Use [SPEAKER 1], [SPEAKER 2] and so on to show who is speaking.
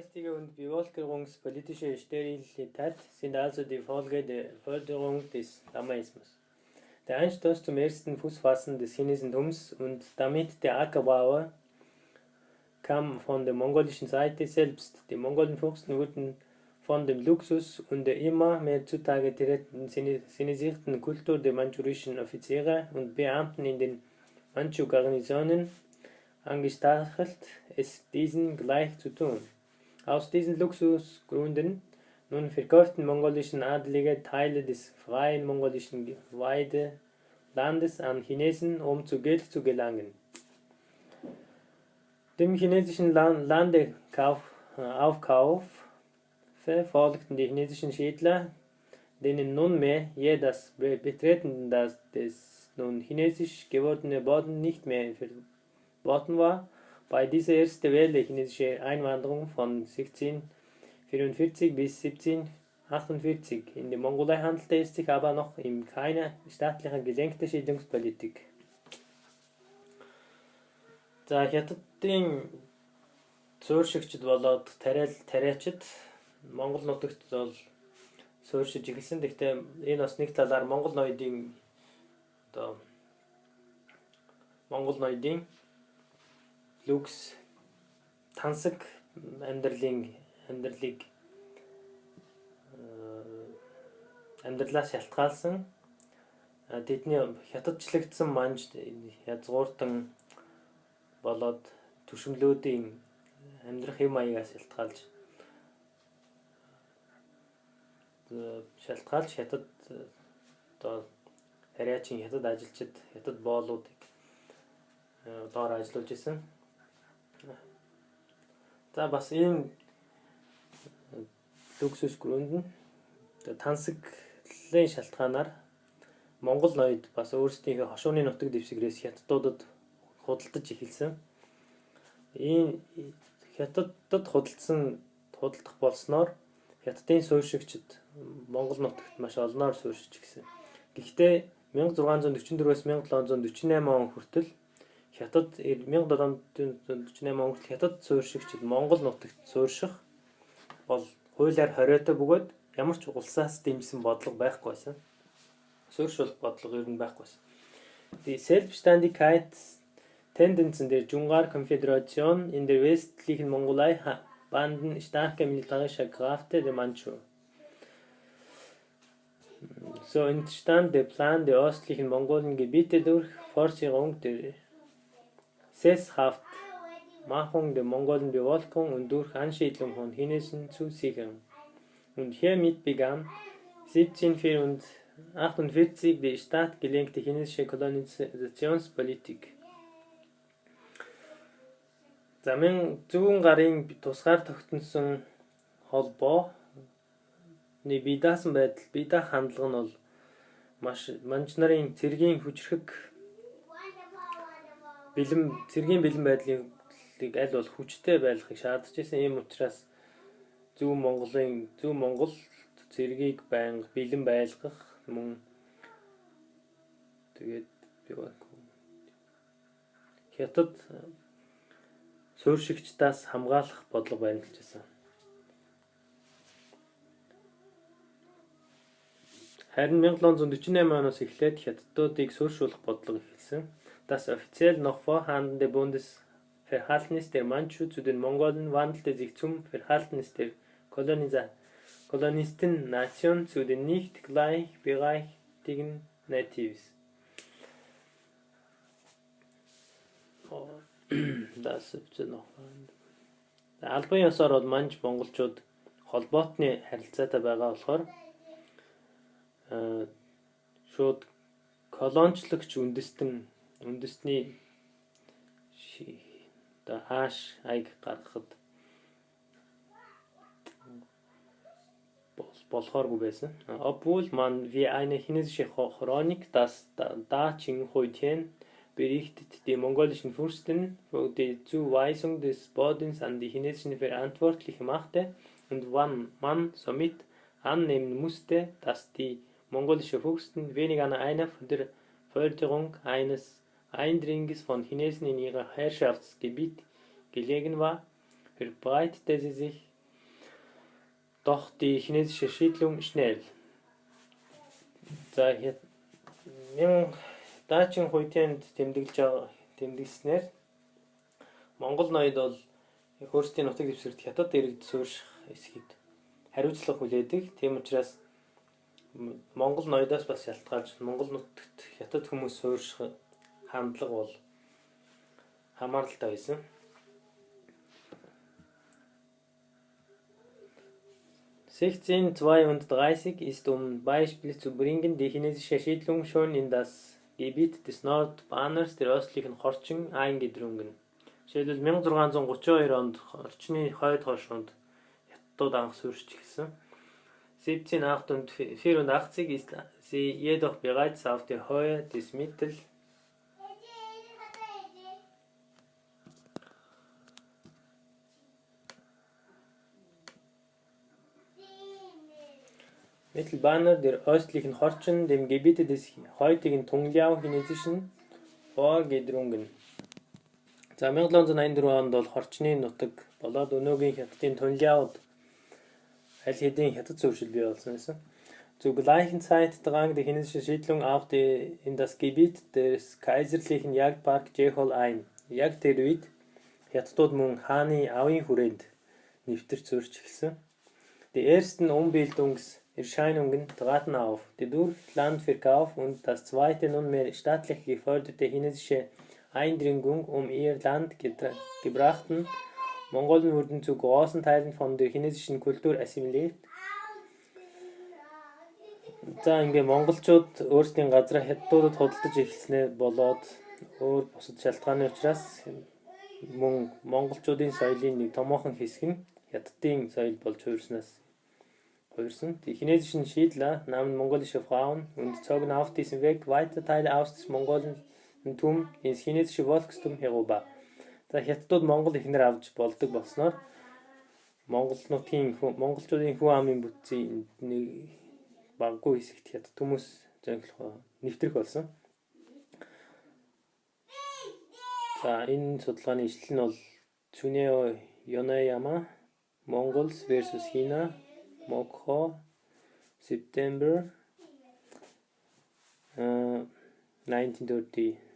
[SPEAKER 1] Geistige und bevölkerungspolitische Sterilität sind also die Folge der Förderung des Lamaismus. Der Anstoß zum ersten Fußfassen des Chinesentums und damit der Ackerbauer kam von der mongolischen Seite selbst. Die Mongolenfürsten wurden von dem Luxus und der immer mehr zutage tretenden sinisierten Kultur der mandschurischen Offiziere und Beamten in den Mandschu-Garnisonen angestachelt, es diesen gleich zu tun. Aus diesen Luxusgründen nun verkauften mongolischen Adlige Teile des freien mongolischen Weidelandes an Chinesen, um zu Geld zu gelangen. Dem chinesischen Landeaufkauf folgten die chinesischen Siedler, denen nunmehr je das Betreten des nun chinesisch gewordenen Boden nicht mehr verboten war. Bei dieser ersten Welle chinesischer Einwanderung von 1644 bis 1748 in der Mongolei handelte es sich aber noch um keine staatlich gelenkte Siedlungspolitik. За хятадын суурьшигчд болоод тариачид Монгол нутагт бол суурьшиж эхэлсэн. Гэхдээ энэ бас нэг талаар Монгол ноёдын люкс тансаг амьдралаас шалтгаалсан тэдний хятадчлагдсан манж язгууртан болоод төшмлүүдийн амьдрах юм маягаас шалтгаалж хятад тариачин хятад ажилчид хятад боолуудыг доор ажиллуулж исэн. За бас ийм люксус гүрэнд тансаглалын шалтгаанаар Монгол ноёд бас өөрсдийнхөө хошууны нутаг дэвсгэрээс хятадуудад худалдаж эхэлсэн. Энэ хятадд худалдах болсноор хятадын суурьшигчид Монгол нутагт маш олноор суурьшиж гисэн. Гэхдээ 1644-өөс 1748 он хүртэл 1748 он хүртэл хятад суурьшигчид Монгол нутагт суурьших бол хуулиар хориотой бөгөөд ямар ч улсаас дэмжсэн бодлого байхгүй байсан. Суурьшуулах бодлого ер нь байхгүй байсан. Die Selbstständigkeitstendenzen der Dschungar-Konföderation in der westlichen Mongolei banden starke militärische Kräfte der Mandschu. So entstand der Plan der östlichen Mongolengebiete durch Forcierung der Sesshaftmachung der Mongolenbevölkerung und durch Ansiedlung von Chinesen zu sichern. Und hiermit begann 1748 die staatgelenkte chinesische Kolonisationspolitik. Зүүн гарын тусгаар тогтносон холбооны бие даах хандлага нь бол маш манж нарын цэргийн хүчрхэг цэргийн бэлэн байдлыг аль болох хүчтэй байлгахыг шаардж байсан. Ийм учраас зүүн Монгол цэргийг байнга бэлэн байлгах мөн тэгээд хятад суурьшигчдаас хамгаалах бодлого баримталж байсан. Харин 1748 оноос эхлээд хятадуудыг суурьшуулах бодлого эхэлсэн. Das offiziell noch vorhandene Bundesverhältnis der Mandschu zu den Mongolen wandelte sich zum Verhältnis der Kolonisten-Nation zu den nicht gleichberechtigten Natives. Das noch. Албан ёсоор бол манж монголчууд холбоотны харилцаатай байгаа болохоор шууд колончлогч үндэстний хааш аяг гаргахад болохооргүй байсан. Obwohl man wie eine chinesische Chronik, das Da Qing Huitian berichtet, die mongolischen Fürsten für die Zuweisung des Bodens an die chinesischen Verantwortlichen machte und wann man somit annehmen musste, dass die mongolischen Fürsten wenig an einer Förderung eines Eindringens von Chinesen in ihr Herrschaftsgebiet gelegen war, verbreitete sie sich doch die chinesische Siedlung schnell. За даачийн хуйтанд тэмдэглэснээр Монгол ноёд бол өөрсдийн нутаг дэвсгэрт хятад иргэд суурьших эсхийг хариуцлага хүлээдэг. Тийм учраас Монгол ноёдоос бас шалтгаалж Монгол нутагт хятад хүмүүс суурьших хандлага бол хамааралтай байсан. 1632 ist Beispiel zu bringen, die chinesische Siedlung schon in das Gebiet des Nordbanners der östlichen Chorchen eingedrungen. Жишээлбэл 1632 онд орчны хойд хошуунд хятадууд анх суурьшиж эхэлсэн. 1784 ist sie jedoch bereits auf der Höhe des Mittelbanner der östlichen Chorchen, dem Gebiet des heutigen Tungliao chinesischen vorgedrungen. За 1784 онд бол Хорчны нутаг болоод өнөөгийн Хятадын Тунляод аль хэдийн хятад зөвшөл бий болсон байсан. Zur gleichen Zeit drang die chinesische Siedlung auch in das Gebiet des kaiserlichen Jagdpark Jehol ein. Яг тэр үед хятадууд мөн хааны авийн хүрээнд нэвтэрч зурж эхэлсэн. Die ersten Umbildungserscheinungen traten auf. Die durch Landverkauf und das zweite nunmehr staatlich geförderte chinesische Eindringung ihr Land gebrachten Mongolen wurden zu großen Teilen von der chinesischen Kultur assimiliert. За ингээ монголчууд өөрсдийн газраа хятадуудад худалдаж эхэлснээр болоод өөр бусад шалтгааны учраас мөн монголчуудын соёлын нэг томоохон хэсэг нь хятадын соёл болж хувирсан. Die chinesischen Siedler nahmen mongolische Frauen und zogen auf diesem Weg weite Teile aus des Mongolentum ins chinesische Volkstum herüber. За хятадууд монгол ихнэр авч болдог болсноор монголчуудын хүн амын бүтцийн нэг баггүй хэсэгт хятад хүмүүс нэвтрэх болсон. За энэ судалгааны ишлэл нь бол Tsuneo Yoneyama Mongols versus China Mokho September 1930